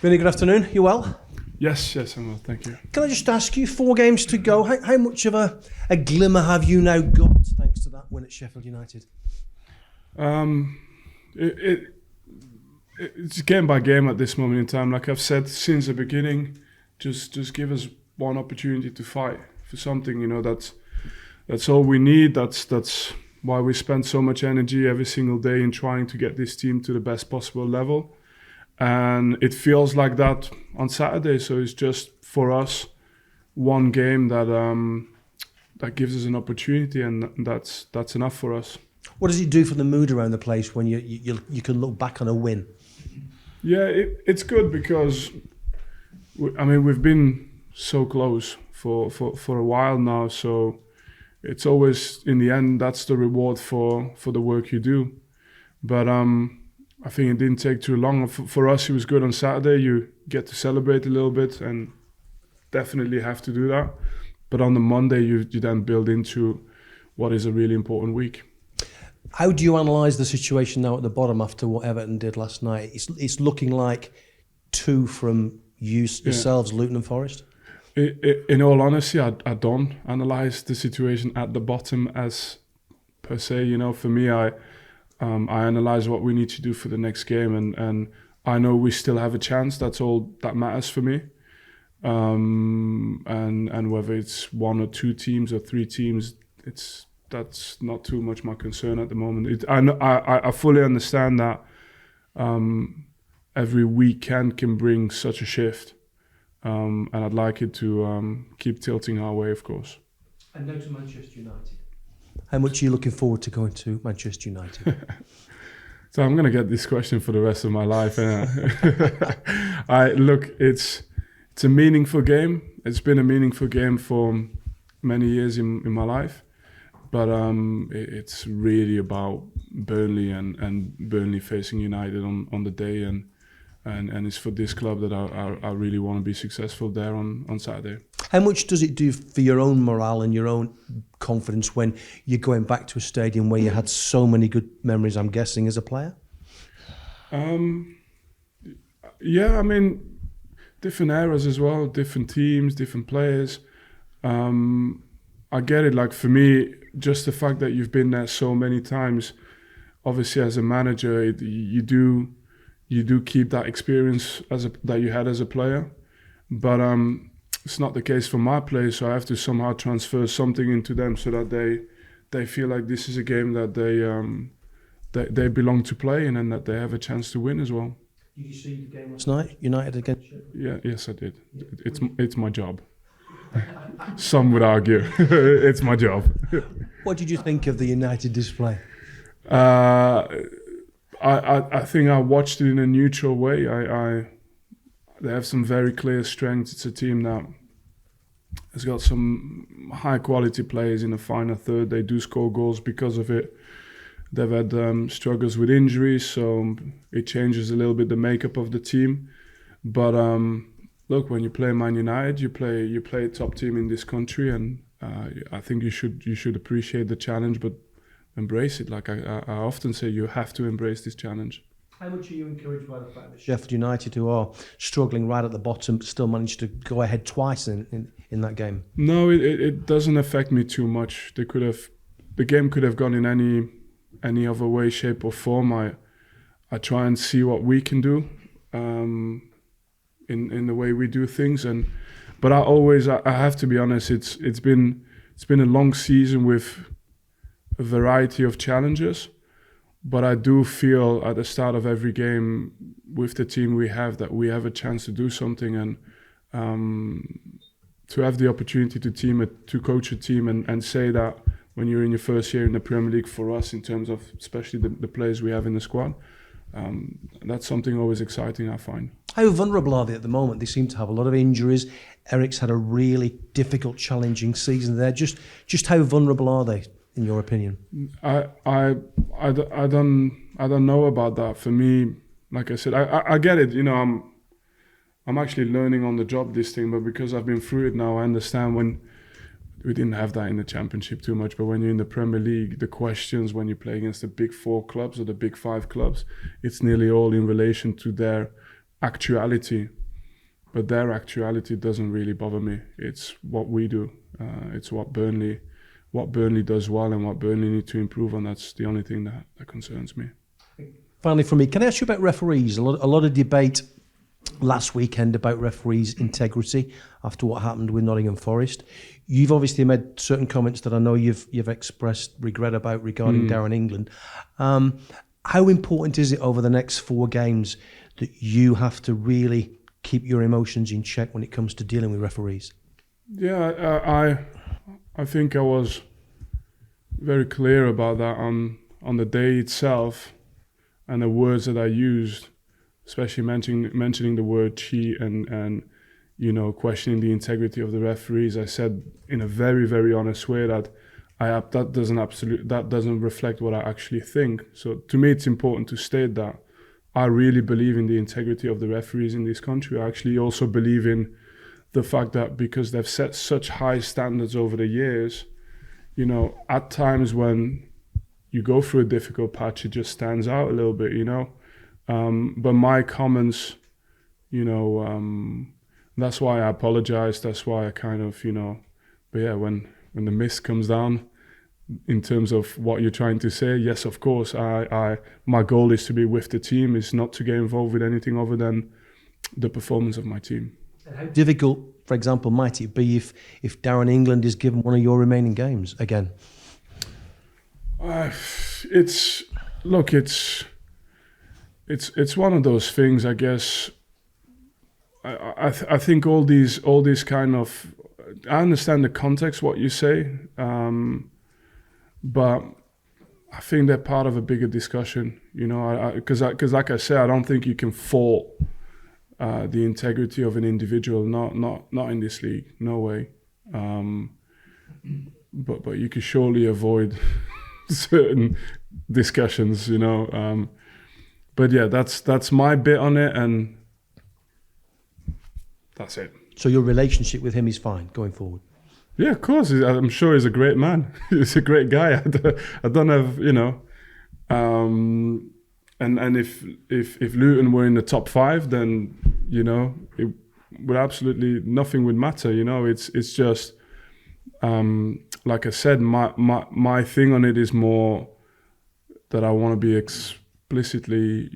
Really good afternoon. You well? Yes, I'm well, thank you. Can I just ask you, 4 games to go, how much of a glimmer have you now got thanks to that win at Sheffield United? It's game by game at this moment in time. Like I've said since the beginning, just give us one opportunity to fight for something. You know, that's all we need. That's why we spend so much energy every single day in trying to get this team to the best possible level. And it feels like that on Saturday. So it's just for us one game that gives us an opportunity, and that's enough for us. What does it do for the mood around the place when you can look back on a win? Yeah, it's good because we've been so close for a while now. So it's always, in the end, that's the reward for the work you do. But I think it didn't take too long. For us, it was good on Saturday. You get to celebrate a little bit and definitely have to do that. But on the Monday, you then build into what is a really important week. How do you analyse the situation now at the bottom after what Everton did last night? It's looking like 2 from yourselves, Luton and Forest. In all honesty, I don't analyse the situation at the bottom as per se. You know, for me, I analyse what we need to do for the next game, and I know we still have a chance. That's all that matters for me. And whether it's 1 or 2 teams or 3 teams, that's not too much my concern at the moment. I fully understand that every weekend can bring such a shift, and I'd like it to keep tilting our way, of course. And now to Manchester United. How much are you looking forward to going to Manchester United? So I'm going to get this question for the rest of my life. It's a meaningful game. It's been a meaningful game for many years in my life. But it's really about Burnley and Burnley facing United on the day. And it's for this club that I really want to be successful there on Saturday. How much does it do for your own morale and your own confidence when you're going back to a stadium where you had so many good memories, I'm guessing, as a player? Yeah, different eras as well, different teams, different players. I get it. Like for me, just the fact that you've been there so many times, obviously as a manager, you do keep that experience that you had as a player. But it's not the case for my players, so I have to somehow transfer something into them so that they feel like this is a game that they belong to play and that they have a chance to win as well. Did you see the game last night, United against Sheffield? Yes, I did. It's my job. Some would argue it's my job. What did you think of the United display? I think I watched it in a neutral way. They have some very clear strengths. It's a team that has got some high quality players in the final third. They do score goals because of it. They've had struggles with injuries, so it changes a little bit the makeup of the team. But look, when you play Man United, you play a top team in this country, and I think you should appreciate the challenge, but embrace it. Like I often say, you have to embrace this challenge. How much are you encouraged by the fact that Sheffield United, who are struggling right at the bottom, still managed to go ahead twice in that game? No, it doesn't affect me too much. The game could have gone in any other way, shape or form. I try and see what we can do in the way we do things, but I have to be honest. It's been a long season with a variety of challenges. But I do feel at the start of every game with the team we have that we have a chance to do something, and to have the opportunity to coach a team and say that when you're in your first year in the Premier League, for us in terms of especially the players we have in the squad, that's something always exciting, I find. How vulnerable are they at the moment? They seem to have a lot of injuries. Erik's had a really difficult, challenging season there. Just how vulnerable are they, in your opinion? I don't know about that. For me, like I said, I get it. You know, I'm actually learning on the job this thing, but because I've been through it now, I understand when we didn't have that in the Championship too much. But when you're in the Premier League, the questions when you play against the big 4 clubs or the big 5 clubs, it's nearly all in relation to their actuality, but their actuality doesn't really bother me. It's what we do. It's what Burnley does well and what Burnley need to improve on. That's the only thing that concerns me. Finally, from me, can I ask you about referees? A lot of debate last weekend about referees' integrity after what happened with Nottingham Forest. You've obviously made certain comments that I know you've expressed regret about regarding Darren England. How important is it over the next 4 games that you have to really keep your emotions in check when it comes to dealing with referees? Yeah, I think I was very clear about that on the day itself, and the words that I used, especially mentioning the word cheat and questioning the integrity of the referees. I said in a very, very honest way that that doesn't reflect what I actually think. So to me, it's important to state that I really believe in the integrity of the referees in this country. I actually also believe in the fact that because they've set such high standards over the years, at times when you go through a difficult patch, it just stands out a little bit, But my comments, that's why I apologize. That's why I kind of, but yeah, when the mist comes down in terms of what you're trying to say, yes, of course, my goal is to be with the team, is not to get involved with anything other than the performance of my team. How difficult, for example, might it be if Darren England is given one of your remaining games again? It's one of those things, I guess. I think all these kind of, I understand the context, what you say, but I think they're part of a bigger discussion, because like I said, I don't think you can fault the integrity of an individual, not in this league, no way. But you can surely avoid certain discussions, But yeah, that's my bit on it, and that's it. So your relationship with him is fine going forward? Yeah, of course. I'm sure he's a great man. He's a great guy. I don't have, and if Luton were in the top 5, then it would absolutely nothing would matter. It's just like I said, my thing on it is more that I want to be explicitly,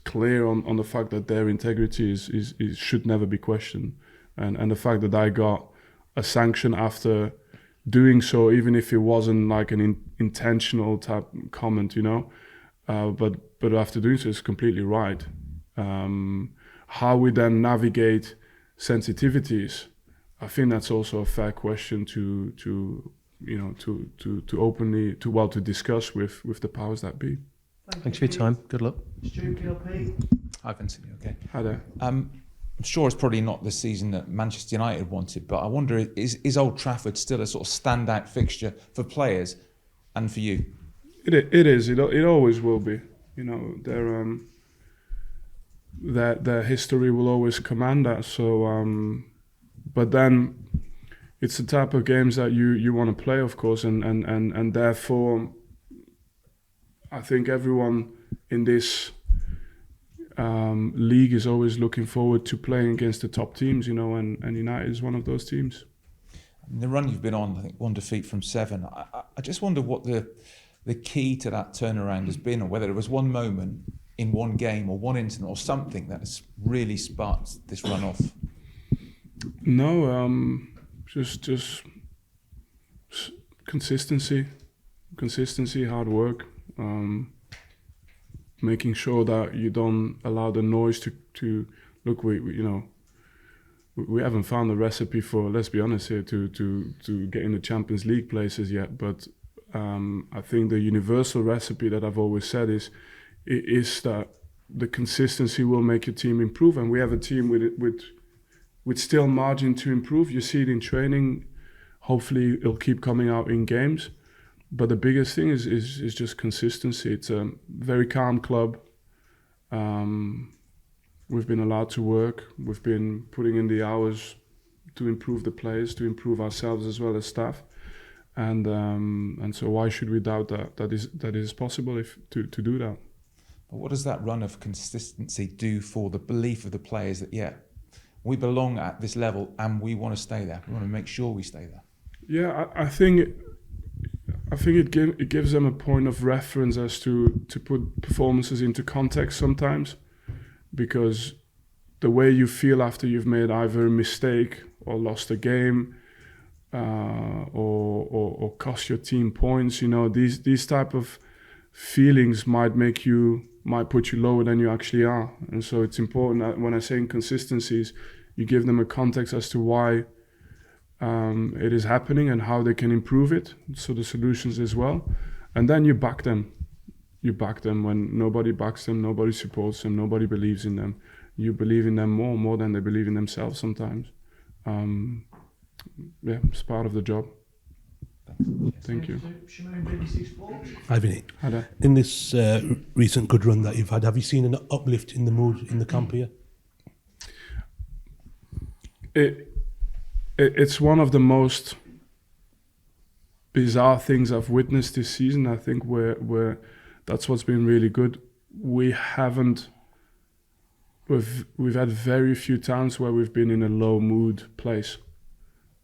clear on the fact that their integrity is should never be questioned, and the fact that I got a sanction after doing so, even if it wasn't like an intentional type comment, but after doing so, it's completely right. How we then navigate sensitivities, I think that's also a fair question to openly to discuss with the powers that be. Thanks for your time. Good luck. Hi, Vincent. You okay? Hi there. I'm sure it's probably not the season that Manchester United wanted, but I wonder, is Old Trafford still a sort of standout fixture for players and for you? It is. It always will be. Their history will always command that. So, but then it's the type of games that you want to play, of course, and therefore, I think everyone in this league is always looking forward to playing against the top teams, and United is one of those teams. In the run you've been on, I think 1 defeat from 7. I just wonder what the key to that turnaround has been, or whether it was one moment in one game or one incident or something that has really sparked this run off. No, just consistency, hard work. Making sure that you don't allow the noise to look. We haven't found the recipe for, let's be honest here, to get in the Champions League places yet. But I think the universal recipe that I've always said is that the consistency will make your team improve, and we have a team with still margin to improve. You see it in training. Hopefully, it'll keep coming out in games. But the biggest thing is just consistency. It's a very calm club. We've been allowed to work. We've been putting in the hours to improve the players, to improve ourselves as well as staff. And so why should we doubt that is possible to do that? But what does that run of consistency do for the belief of the players that, yeah, we belong at this level and we want to stay there. We want to make sure we stay there. Yeah, I think it gives them a point of reference as to put performances into context sometimes, because the way you feel after you've made either a mistake or lost a game or cost your team points, you know, these type of feelings might put you lower than you actually are. And so it's important that when I say inconsistencies, you give them a context as to why it is happening and how they can improve it, so the solutions as well. And then you back them. You back them when nobody backs them, nobody supports them, nobody believes in them. You believe in them more than they believe in themselves sometimes. Yeah, it's part of the job. Thank you. Hi, Vinny. Hi there. In this recent good run that you've had, have you seen an uplift in the mood in the camp here? It's one of the most bizarre things I've witnessed this season. I think where that's what's been really good. We've had very few times where we've been in a low mood place,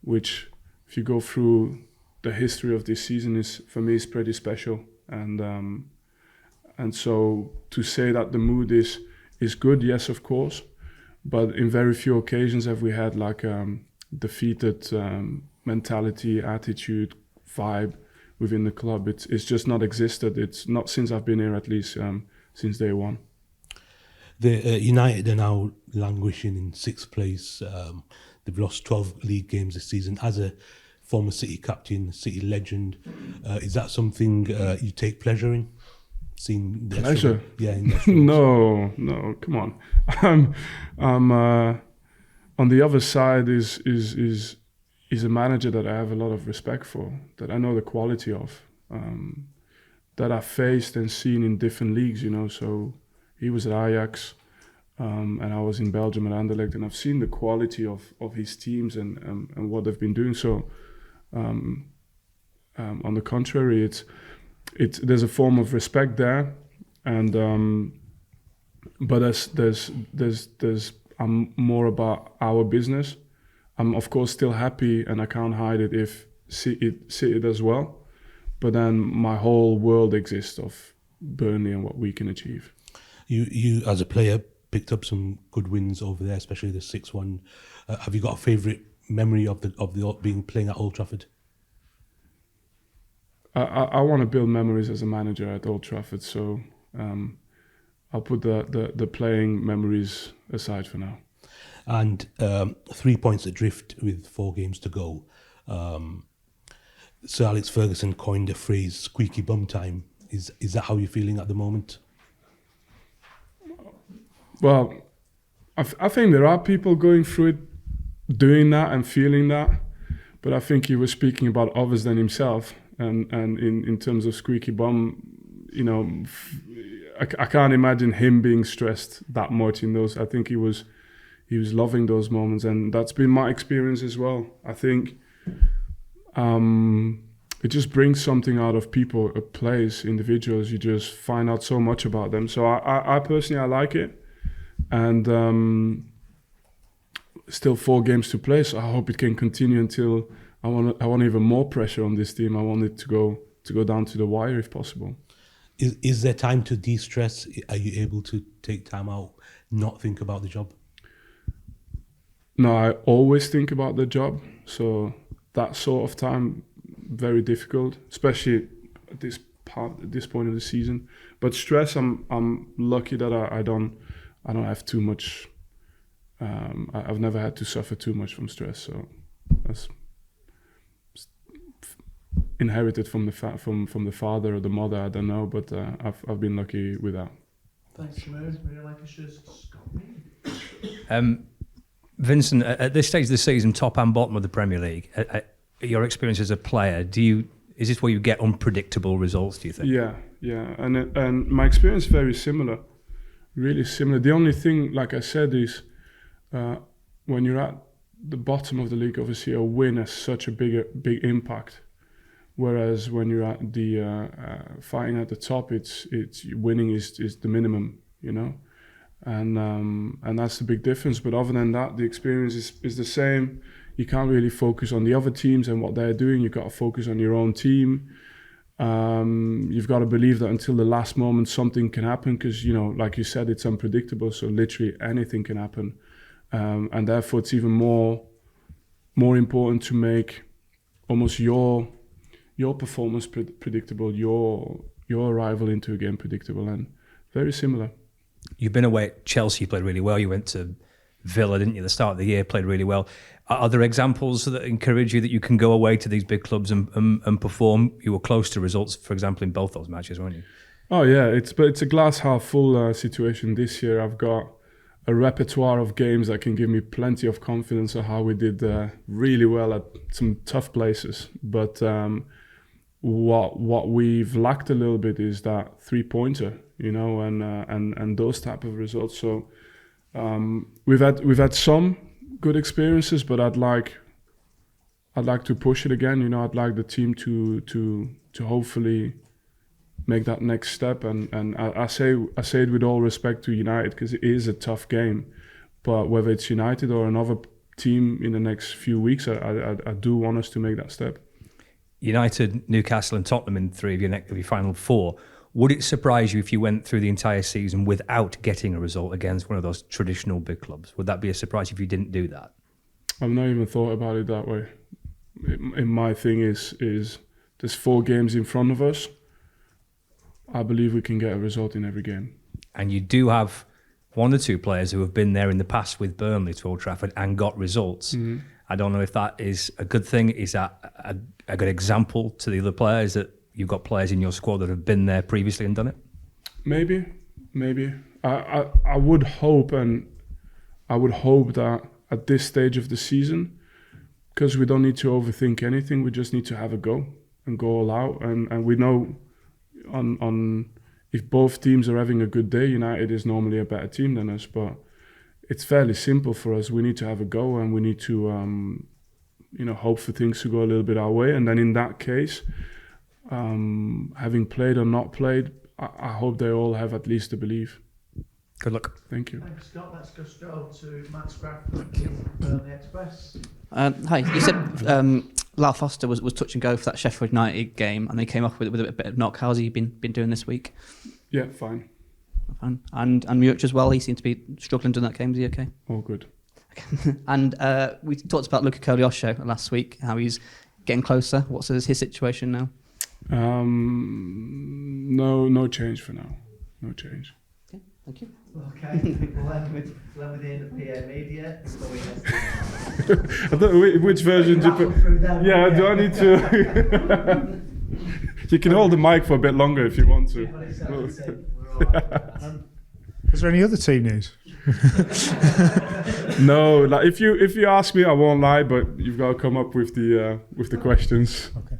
which if you go through the history of this season is pretty special. And so to say that the mood is good, yes, of course, but in very few occasions have we had like defeated mentality, attitude, vibe within the club. It's just not existed. It's not since I've been here, at least since day one. The United are now languishing in 6th place. They've lost 12 league games this season. As a former City captain, City legend, is that something you take pleasure in? Seeing their Pleasure? Yeah. In their No, come on. I'm on the other side is a manager that I have a lot of respect for, that I know the quality of, that I've faced and seen in different leagues, you know. So he was at Ajax, and I was in Belgium at Anderlecht, and I've seen the quality of his teams and what they've been doing. So on the contrary, there's a form of respect there, and but there's I'm more about our business. I'm of course still happy, and I can't hide it if City does well. But then my whole world exists of Burnley and what we can achieve. You as a player picked up some good wins over there, especially the 6-1. Have you got a favourite memory of the being playing at Old Trafford? I want to build memories as a manager at Old Trafford, so I'll put the playing memories aside for now. And 3 points adrift with 4 games to go. Sir Alex Ferguson coined the phrase "squeaky bum time." Is that how you're feeling at the moment? Well, I think there are people going through it, doing that and feeling that, but I think he was speaking about others than himself. And in terms of squeaky bum, you know, I can't imagine him being stressed that much in those. I think he was loving those moments, and that's been my experience as well. I think it just brings something out of people, players, individuals. You just find out so much about them. So I personally, I like it. And still 4 games to play, so I hope it can continue until I want even more pressure on this team. I want it to go down to the wire if possible. Is there time to de-stress? Are you able to take time out, not think about the job? No, I always think about the job. So that sort of time, very difficult, especially at this point of the season. But stress, I'm lucky that I don't have too much. I've never had to suffer too much from stress, so that's inherited from the father or the mother. I don't know, but I've been lucky with that. Thanks, Shimon. Vincent, at this stage of the season, top and bottom of the Premier League, your experience as a player, is this where you get unpredictable results, do you think? Yeah, and my experience is very similar, really similar. The only thing, like I said, is when you're at the bottom of the league, obviously a win has such a big impact. Whereas when you're at the fighting at the top, it's winning is the minimum, you know, and that's the big difference. But other than that, the experience is the same. You can't really focus on the other teams and what they're doing. You've got to focus on your own team. You've got to believe that until the last moment something can happen, because, you know, like you said, it's unpredictable. So literally anything can happen, and therefore it's even more important to make almost your performance predictable, your arrival into a game predictable, and very similar. You've been away at Chelsea, you played really well. You went to Villa, didn't you, at the start of the year, played really well. Are there examples that encourage you that you can go away to these big clubs and perform? You were close to results, for example, in both those matches, weren't you? Oh yeah, it's a glass half full situation this year. I've got a repertoire of games that can give me plenty of confidence of how we did really well at some tough places. But what we've lacked a little bit is that 3-pointer, you know, and those type of results. So we've had some good experiences, but I'd like to push it again. You know, I'd like the team to hopefully make that next step. And I say it with all respect to United, because it is a tough game. But whether it's United or another team in the next few weeks, I do want us to make that step. United, Newcastle and Tottenham in 3 of your final 4. Would it surprise you if you went through the entire season without getting a result against one of those traditional big clubs? Would that be a surprise if you didn't do that? I've not even thought about it that way. My thing is there's 4 games in front of us. I believe we can get a result in every game. And you do have 1 or 2 players who have been there in the past with Burnley to Old Trafford and got results. Mm-hmm. I don't know if that is a good thing. Is that a good example to the other players, that you've got players in your squad that have been there previously and done it? Maybe. I would hope, and I would hope that at this stage of the season, because we don't need to overthink anything, we just need to have a go and go all out. And we know on if both teams are having a good day, United is normally a better team than us, but it's fairly simple for us. We need to have a go, and we need to hope for things to go a little bit our way. And then in that case, having played or not played, I hope they all have at least a belief. Good luck. Thank you. Thanks, Scott. Let's go straight to Matt Scraff from Burnley Express. Hi, you said Lyle Foster was touch and go for that Sheffield United game, and they came off with a bit of knock. How's he been doing this week? Yeah, fine. And Muric as well, he seemed to be struggling in that game. Is he okay? All good. And we talked about Luca Kogliosho last week, how he's getting closer. What's his situation now? No change for now. No change. Okay, thank you. Okay, we'll end with the PA Media. I don't know which version do you put. Yeah, do I need to? You can hold the mic for a bit longer if you want to. Is there any other team news? No, like if you ask me, I won't lie, but you've got to come up with the questions. Okay.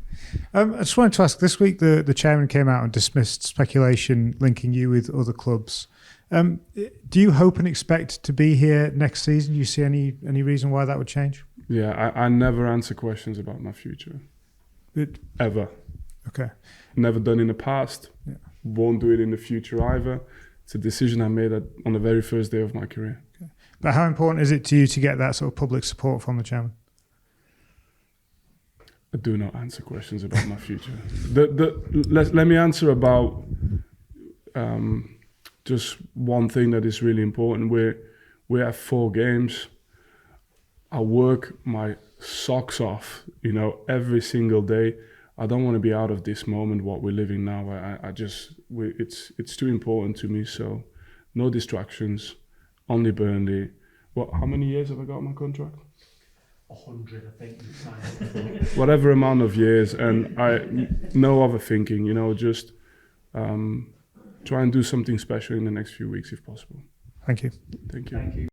I just wanted to ask. This week, the chairman came out and dismissed speculation linking you with other clubs. Do you hope and expect to be here next season? Do you see any reason why that would change? Yeah, I never answer questions about my future. Ever. Okay. Never done in the past. Yeah. Won't do it in the future either. It's a decision I made on the very first day of my career. Okay. But how important is it to you to get that sort of public support from the chairman? I do not answer questions about my future. Let me answer about just one thing that is really important. We have 4 games. I work my socks off, every single day. I don't want to be out of this moment, what we're living now. It's too important to me. So no distractions, only Burnley. How many years have I got on my contract? 100, I think. You signed. Whatever amount of years, and no other thinking. Just try and do something special in the next few weeks if possible. Thank you. Thank you.